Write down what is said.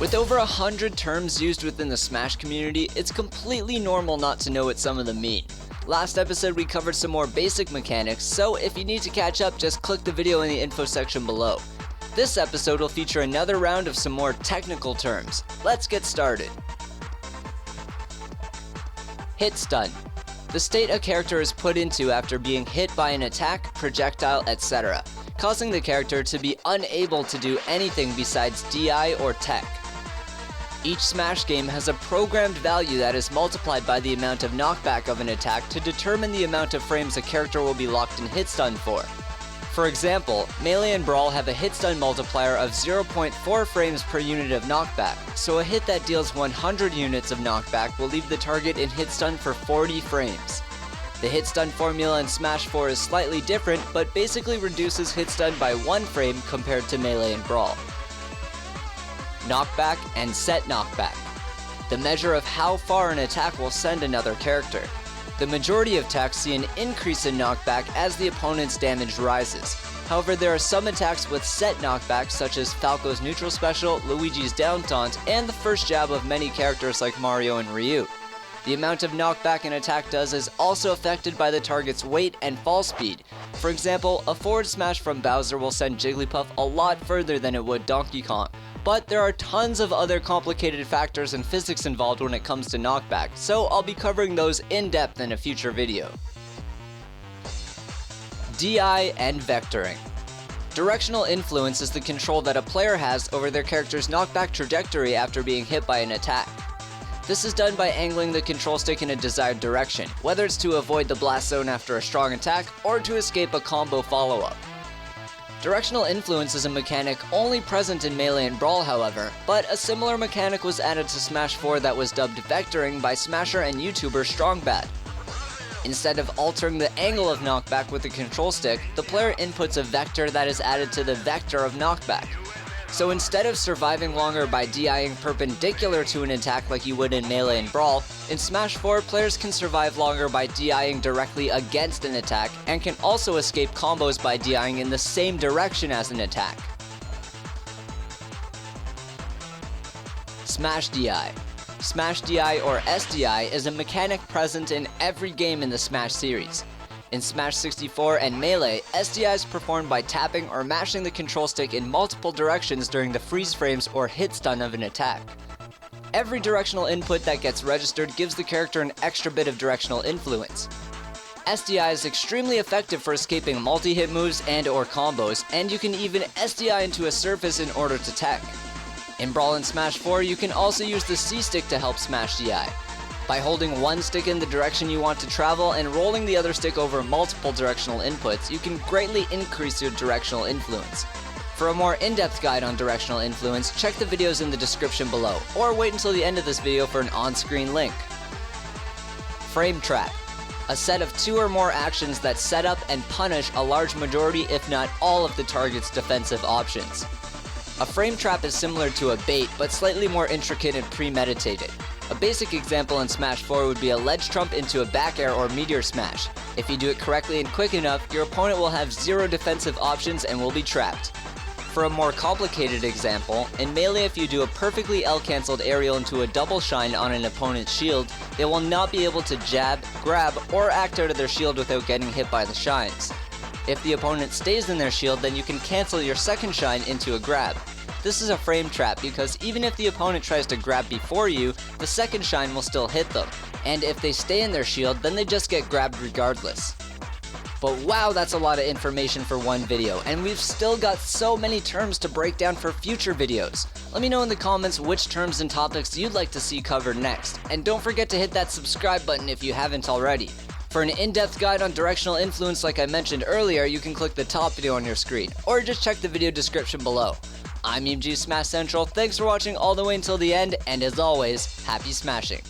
With over 100 terms used within the Smash community, it's completely normal not to know what some of them mean. Last episode we covered some more basic mechanics, so if you need to catch up, just click the video in the info section below. This episode will feature another round of some more technical terms. Let's get started. Hit stun. The state a character is put into after being hit by an attack, projectile, etc., causing the character to be unable to do anything besides DI or tech. Each Smash game has a programmed value that is multiplied by the amount of knockback of an attack to determine the amount of frames a character will be locked in hit stun for. For example, Melee and Brawl have a hit stun multiplier of 0.4 frames per unit of knockback, so a hit that deals 100 units of knockback will leave the target in hit stun for 40 frames. The hit stun formula in Smash 4 is slightly different, but basically reduces hit stun by 1 frame compared to Melee and Brawl. Knockback and set knockback. The measure of how far an attack will send another character. The majority of attacks see an increase in knockback as the opponent's damage rises. However, there are some attacks with set knockback such as Falco's neutral special, Luigi's down taunt, and the first jab of many characters like Mario and Ryu. The amount of knockback an attack does is also affected by the target's weight and fall speed. For example, a forward smash from Bowser will send Jigglypuff a lot further than it would Donkey Kong. But there are tons of other complicated factors and physics involved when it comes to knockback, so I'll be covering those in depth in a future video. DI and vectoring. Directional influence is the control that a player has over their character's knockback trajectory after being hit by an attack. This is done by angling the control stick in a desired direction, whether it's to avoid the blast zone after a strong attack or to escape a combo follow-up. Directional influence is a mechanic only present in Melee and Brawl, however, but a similar mechanic was added to Smash 4 that was dubbed vectoring by Smasher and YouTuber StrongBad. Instead of altering the angle of knockback with the control stick, the player inputs a vector that is added to the vector of knockback. So instead of surviving longer by DIing perpendicular to an attack like you would in Melee and Brawl, in Smash 4 players can survive longer by DIing directly against an attack, and can also escape combos by DIing in the same direction as an attack. Smash DI. Smash DI or SDI is a mechanic present in every game in the Smash series. In Smash 64 and Melee, SDI is performed by tapping or mashing the control stick in multiple directions during the freeze frames or hit stun of an attack. Every directional input that gets registered gives the character an extra bit of directional influence. SDI is extremely effective for escaping multi-hit moves and or combos, and you can even SDI into a surface in order to tech. In Brawl and Smash 4, you can also use the C stick to help smash DI. By holding one stick in the direction you want to travel and rolling the other stick over multiple directional inputs, you can greatly increase your directional influence. For a more in-depth guide on directional influence, check the videos in the description below, or wait until the end of this video for an on-screen link. Frame trap. A set of 2 or more actions that set up and punish a large majority, if not all, of the target's defensive options. A frame trap is similar to a bait, but slightly more intricate and premeditated. A basic example in Smash 4 would be a ledge trump into a back air or meteor smash. If you do it correctly and quick enough, your opponent will have 0 defensive options and will be trapped. For a more complicated example, in Melee if you do a perfectly L-cancelled aerial into a double shine on an opponent's shield, they will not be able to jab, grab, or act out of their shield without getting hit by the shines. If the opponent stays in their shield, then you can cancel your second shine into a grab. This is a frame trap because even if the opponent tries to grab before you, the second shine will still hit them. And if they stay in their shield, then they just get grabbed regardless. But wow, that's a lot of information for one video, and we've still got so many terms to break down for future videos. Let me know in the comments which terms and topics you'd like to see covered next. And don't forget to hit that subscribe button if you haven't already. For an in-depth guide on directional influence like I mentioned earlier, you can click the top video on your screen, or just check the video description below. I'm GOODxJESUS, thanks for watching all the way until the end, and as always, happy smashing!